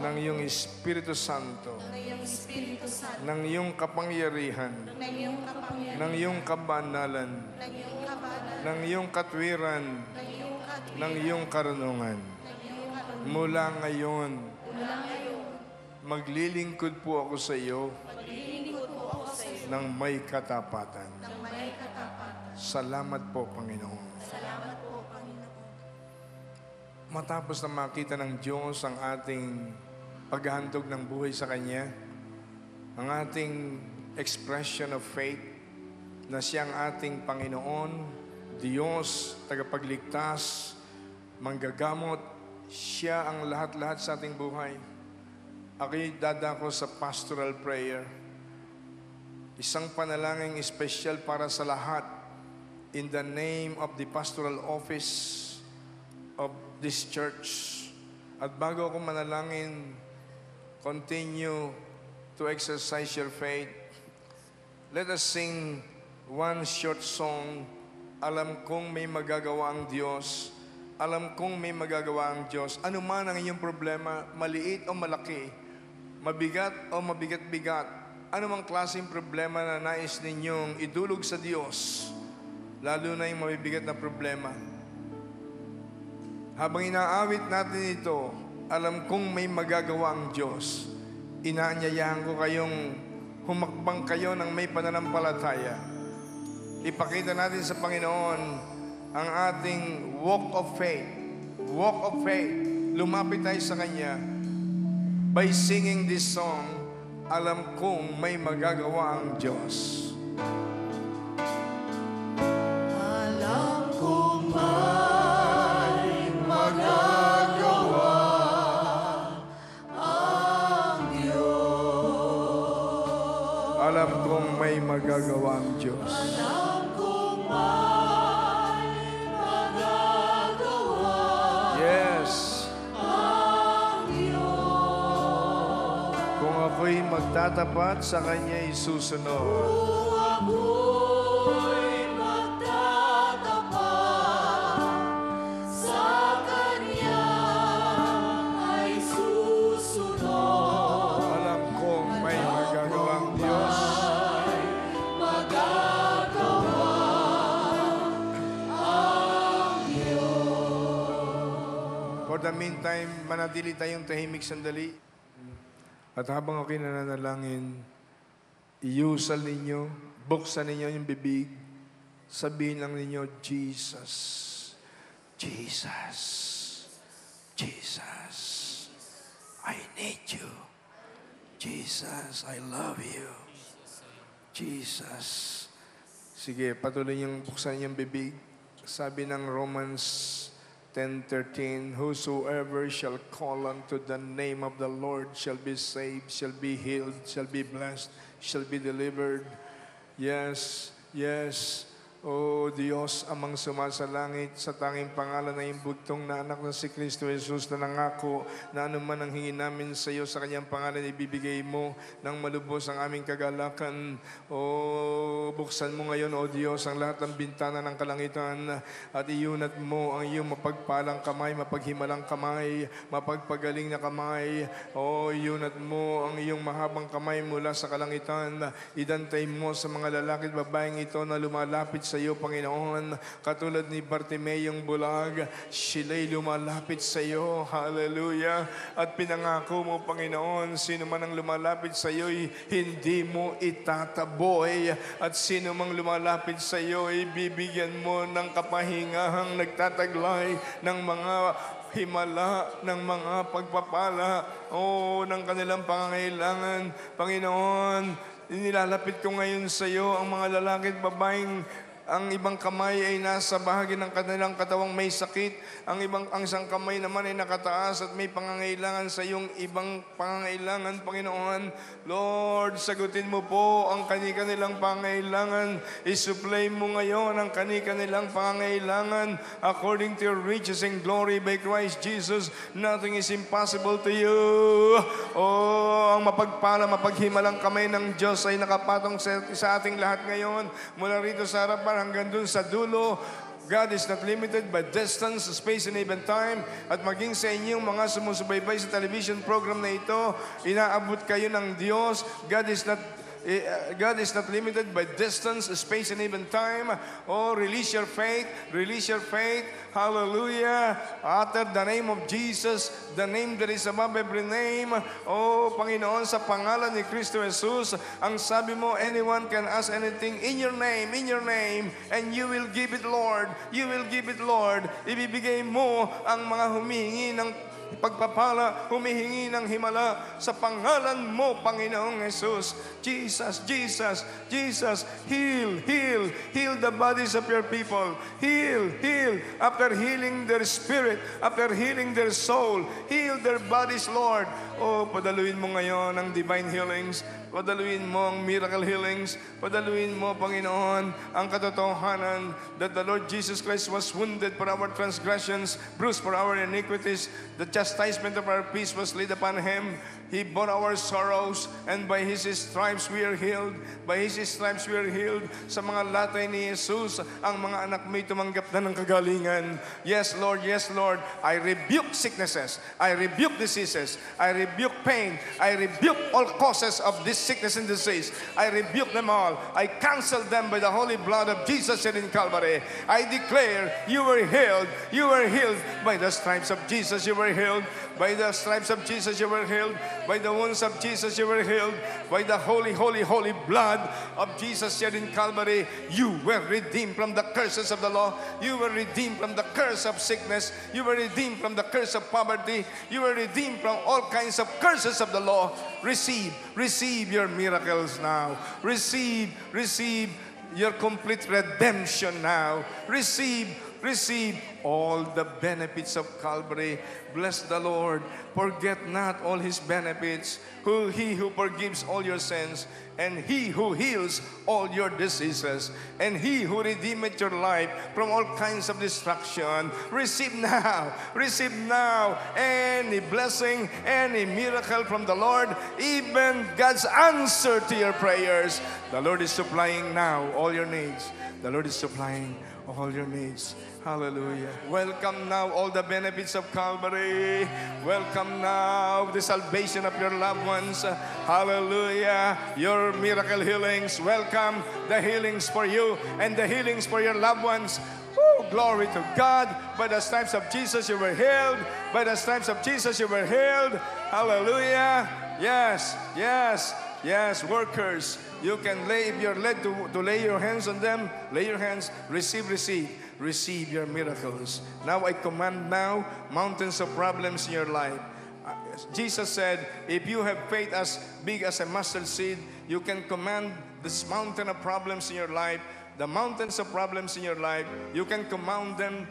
ng iyong Espiritu Santo, ng iyong kapangyarihan, ng iyong kabanalan, ng iyong katwiran, ng iyong karunungan. Mula ngayon, maglilingkod po ako sa iyo ng may katapatan. Salamat po, Panginoon. Matapos na makita ng Diyos ang ating paghahandog ng buhay sa Kanya, ang ating expression of faith na siyang ating Panginoon, Diyos, tagapagligtas, manggagamot, siya ang lahat-lahat sa ating buhay. Ako'y dadako sa pastoral prayer. Isang panalangin espesyal para sa lahat in the name of the pastoral office of this church. At bago ako manalangin, continue to exercise your faith. Let us sing one short song. Alam kong may magagawa ang Diyos. Alam kong may magagawa ang Diyos. Ano man ang inyong problema, maliit o malaki, mabigat o mabigat-bigat, anumang klaseng problema na nais ninyong idulog sa Diyos, lalo na yung mabibigat na problema. Habang inaawit natin ito, alam kong may magagawa ang Diyos. Inaanyayahan ko kayong humakbang kayo ng may pananampalataya. Ipakita natin sa Panginoon ang ating walk of faith. Walk of faith. Lumapit tayo sa Kanya by singing this song, alam kong may magagawa ang Diyos. Alam kong may magagawa ang Diyos. Alam kong may magagawa ang Diyos. Alam kong may magagawa Yes. ang Diyos. Kung ako'y magtatapat sa Kanya isusunod. Kung ako'y magtatapat sa Kanya ay susunod. Alam kong may magagawa ang Diyos. Magagawa ang For the meantime, manatili tayong tahimik sandali. At habang ako'y nananalangin, iusal ninyo, buksan ninyo yung bibig, Sabihin lang ninyo, Jesus, Jesus, Jesus, I need you. Jesus, I love you. Jesus. Sige, patuloy niyong buksan niyong bibig. Sabi ng Romans 10:13, whosoever shall call unto the name of the Lord shall be saved, shall be healed, shall be blessed, shall be delivered. Yes, yes. O Diyos, amang sumasalangit, sa tanging pangalan na imbugtong na anak na si Kristo Jesus na nangako na anuman ang hingin namin sa iyo sa kanyang pangalan, ibibigay mo ng malubos ang aming kagalakan. O buksan mo ngayon, O Diyos, ang lahat ng bintana ng kalangitan at iunat mo ang iyong mapagpalang kamay, mapaghimalang kamay, mapagpagaling na kamay. O iunat mo ang iyong mahabang kamay mula sa kalangitan. Idantay mo sa mga lalaki at babaeng ito na lumalapit sa iyo, Panginoon, katulad ni Bartimeyong bulag, sila'y lumalapit sa iyo. Hallelujah. At pinangako mo, Panginoon, sino man ang lumalapit sa iyo, hindi mo itataboy. At sino mang lumalapit sa iyo, ibibigyan mo ng kapahingahang nagtataglay ng mga himala, ng mga pagpapala, ng kanilang pangangailangan. Panginoon, inilalapit ko ngayon sa iyo ang mga lalaki at babaeng ang ibang kamay ay nasa bahagi ng kanilang katawang may sakit. Ang isang kamay naman ay nakataas at may pangangailangan sa iyong ibang pangangailangan, Panginoon. Lord, sagutin mo po ang kanilang pangangailangan. Isupply mo ngayon ang kanilang pangangailangan according to your riches and glory by Christ Jesus. Nothing is impossible to you. Ang mapagpala, mapaghimalang kamay ng Diyos ay nakapatong sa ating lahat ngayon. Mula rito sa harapan hanggang dun sa dulo. God is not limited by distance, space, and even time. At maging sa inyong mga sumusubaybay sa television program na ito, inaabot kayo ng Diyos. God is not limited by distance, space, and even time. Release your faith. Release your faith. Hallelujah. Utter the name of Jesus, the name that is above every name. Panginoon, sa pangalan ni Kristo Jesus, ang sabi mo, anyone can ask anything in your name, and you will give it, Lord. You will give it, Lord. Ibibigay mo ang mga humihingi ng pagpapala, humihingi ng himala sa pangalan mo, Panginoong Jesus. Jesus, Jesus, Jesus, heal, heal, heal the bodies of your people. Heal, heal. After healing their spirit, after healing their soul, heal their bodies, Lord. Padaluin mo ngayon ang divine healings. Padaluin mo ang miracle healings. Padaluin mo, Panginoon, ang katotohanan that the Lord Jesus Christ was wounded for our transgressions, bruised for our iniquities. The chastisement of our peace was laid upon Him. He bore our sorrows, and by His stripes we are healed. By His stripes we are healed. Sa mga latay ni Jesus, ang mga anak mo'y tumanggap na ng kagalingan. Yes, Lord, yes, Lord. I rebuke sicknesses. I rebuke diseases. I rebuke pain. I rebuke all causes of this sickness and disease. I rebuke them all. I cancel them by the holy blood of Jesus shed in Calvary. I declare you were healed. You were healed by the stripes of Jesus. You were healed by the stripes of Jesus. You were healed by the wounds of Jesus. You were healed by the holy, holy, holy blood of Jesus shed in Calvary. You were redeemed from the curses of the law. You were redeemed from the curse of sickness. You were redeemed from the curse of poverty. You were redeemed from all kinds of curses of the law. Receive your miracles now. Receive your complete redemption now. Receive all the benefits of Calvary. Bless the Lord. Forget not all His benefits. He who forgives all your sins, and He who heals all your diseases, and He who redeemeth your life from all kinds of destruction. Receive now any blessing, any miracle from the Lord, even God's answer to your prayers. The Lord is supplying now all your needs. The Lord is supplying all your needs. Hallelujah. Welcome now all the benefits of Calvary. Welcome now the salvation of your loved ones. Hallelujah. Your miracle healings. Welcome the healings for you and the healings for your loved ones. Woo, glory to God. By the stripes of Jesus you were healed. By the stripes of Jesus you were healed. Hallelujah. Yes. Yes, workers, you can lay, if you're led to lay your hands on them, lay your hands, receive your miracles. Now I command now mountains of problems in your life. Jesus said, if you have faith as big as a mustard seed, you can command this mountain of problems in your life. The mountains of problems in your life, you can command them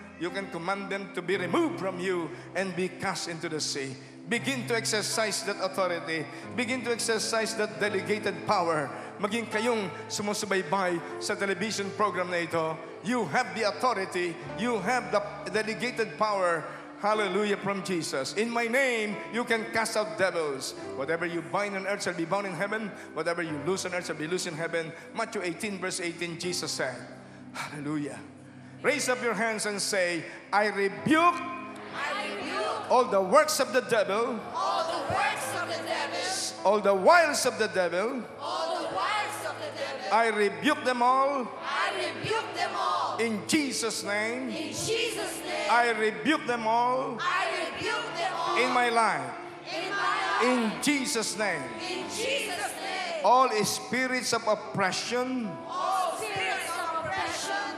to be removed from you and be cast into the sea. Begin to exercise that authority. Begin to exercise that delegated power. Maging kayong sumusubaybay sa television program na ito, you have the authority, you have the delegated power. Hallelujah, from Jesus. In my name, you can cast out devils. Whatever you bind on earth shall be bound in heaven. Whatever you loose on earth shall be loose in heaven. Matthew 18 verse 18, Jesus said. Hallelujah. Raise up your hands and say, I rebuke all the works of the devil, all the works of the devil, all the wiles of the devil. all the wiles of the devil. I rebuke them all I rebuke them all. in Jesus' name. In Jesus' name, I rebuke them all I rebuke them all. in my life. In my life. In Jesus' name. In Jesus' name. All spirits of oppression, All spirits of oppression,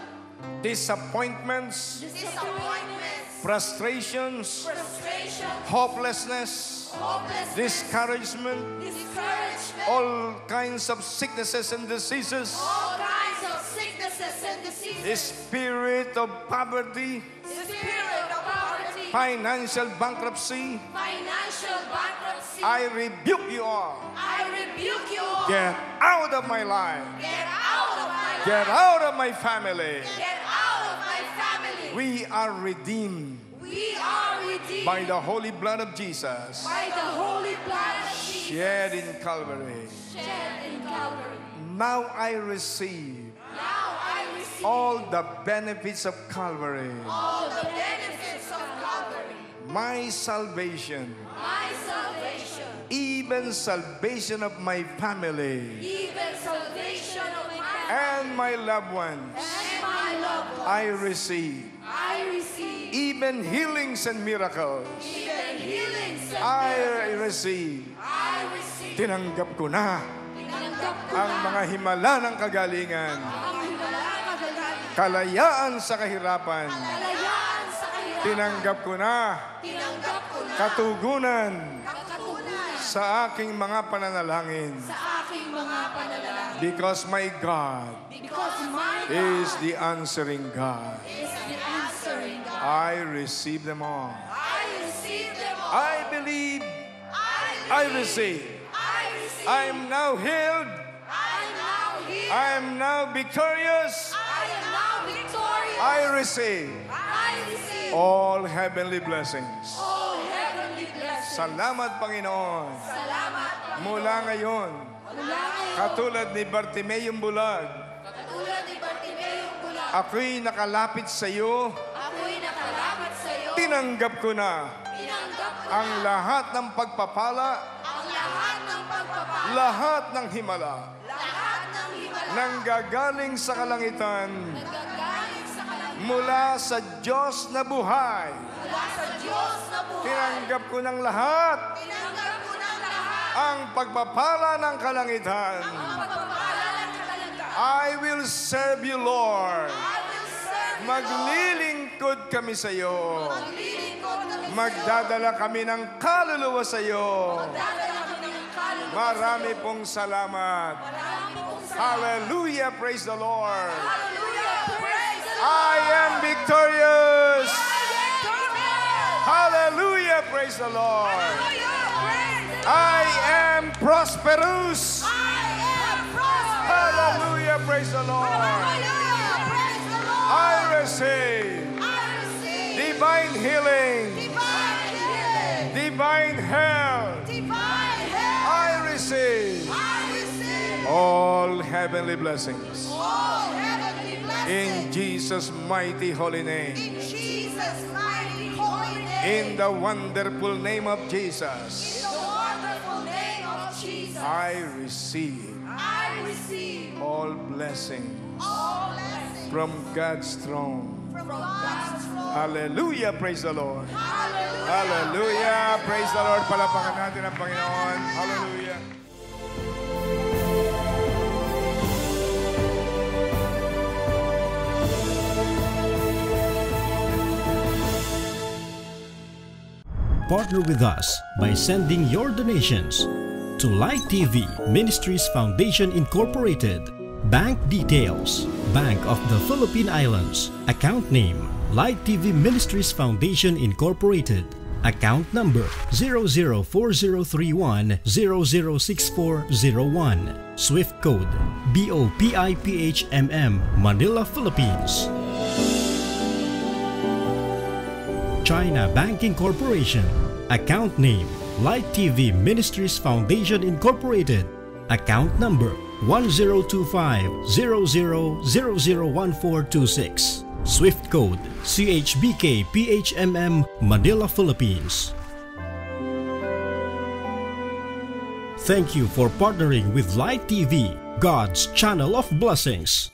disappointments, disappointments, frustrations, frustration, hopelessness, hopelessness, discouragement, discouragement, all kinds of sicknesses and diseases, all kinds of sicknesses and diseases, spirit of poverty, spirit of poverty, financial bankruptcy. financial bankruptcy. I rebuke you all. I rebuke you all. Get out of my life. Get out of my life. Get out of my family. Get out of my family. We are redeemed We are redeemed by the holy blood of Jesus, by the holy blood of Jesus shed in Calvary. shed in Calvary. Now I receive Now I receive all the benefits of Calvary. all the benefits of Calvary. My salvation, My salvation, even salvation of my family even salvation of my family and my loved ones, and my loved ones. I receive. I receive Even healings and miracles, even healings and I miracles. receive. I receive. Tinanggap ko na Tinanggap ko ang na mga himala ng kagalingan, ang himalang kagalingan, kalayaan sa kahirapan. kalayaan sa kahirapan. Tinanggap ko na Tinanggap ko na katugunan katugunan sa aking mga pananalangin. sa aking mga panalangin. Because my God Because my is God the answering God. is the answering God. I receive them all. I receive them all. I believe. I receive. I receive. I am now healed. I am now here. I am now victorious. I am now victorious. I receive I receive all heavenly blessings. all heavenly blessings. Salamat, Panginoon. Salamat, Panginoon. Mula ngayon, Mula ngayon, katulad ni Bartimeong bulag, katulad ni Bartimeong bulag, ako'y nakalapit sa iyo. ako'y nakalapit sa iyo. Tinanggap ko na Tinanggap ko ang lahat ng pagpapala, ang lahat ng pagpapala, lahat ng himala, lahat ng himala, nanggagaling sa kalangitan, nagagaling sa kalangitan, mula sa Diyos na buhay. mula sa Diyos na buhay. Tinanggap ko ng lahat Tinanggap ko ng lahat ang pagpapala ng kalangitan. ang pagpapala ng kalangitan. I will serve you, Lord. I will serve you, Maglilingkod kami sa iyo. Lord. Maglilingkod kami sa iyo. Magdadala kami ng kaluluwa sa iyo. Magdadala kami ng kaluluwa Marami sa iyo. pong salamat. Marami pong salamat. Hallelujah, praise the Lord. Hallelujah. Praise the Lord. I am victorious. I am victorious. Hallelujah, praise the Lord. Hallelujah. Praise the Lord. I am prosperous. I am prosperous. Hallelujah, praise the Lord. Hallelujah. Praise the Lord. I receive I receive divine healing, divine healing, divine health. divine health. I receive I receive all heavenly blessings. all heavenly blessings. In Jesus' mighty holy name. In Jesus' mighty holy name. In the wonderful name of In Jesus. the wonderful name of Jesus. I receive I receive all blessing all blessings from God's throne. from God's throne. Hallelujah, praise the Lord. Hallelujah. Hallelujah, praise the Lord. Palapakan natin ang Panginoon. Hallelujah. partner with us by sending your donations to Light TV Ministries Foundation Incorporated. Bank details: Bank of the Philippine Islands. Account name: Light TV Ministries Foundation Incorporated. Account number 004031006401. Swift code BOPIPHMM, Manila, Philippines. China Banking Corporation. Account name: Light TV Ministries Foundation Incorporated. Account number 102500001426. Swift code CHBK PHMM, Manila, Philippines. Thank you for partnering with Light TV, God's channel of blessings.